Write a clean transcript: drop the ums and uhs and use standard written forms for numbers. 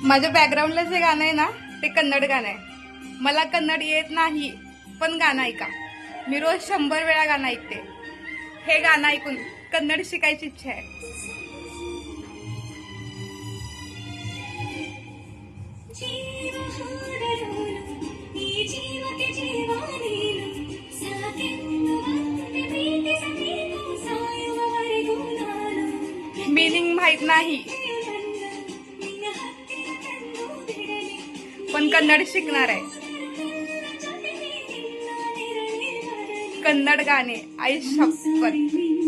माझ्या बॅकग्राऊंडला जे गाणं आहे ना ते कन्नड गाणं आहे. मला कन्नड येत नाही पण गाणं ऐका. मी रोज 100 वेळा गाणं ऐकते. हे गाणं ऐकून कन्नड शिकायची इच्छा आहे. मीनिंग माहित नाही पण कन्नड शिकणार आहे. कन्नड गाणे आई शपथ.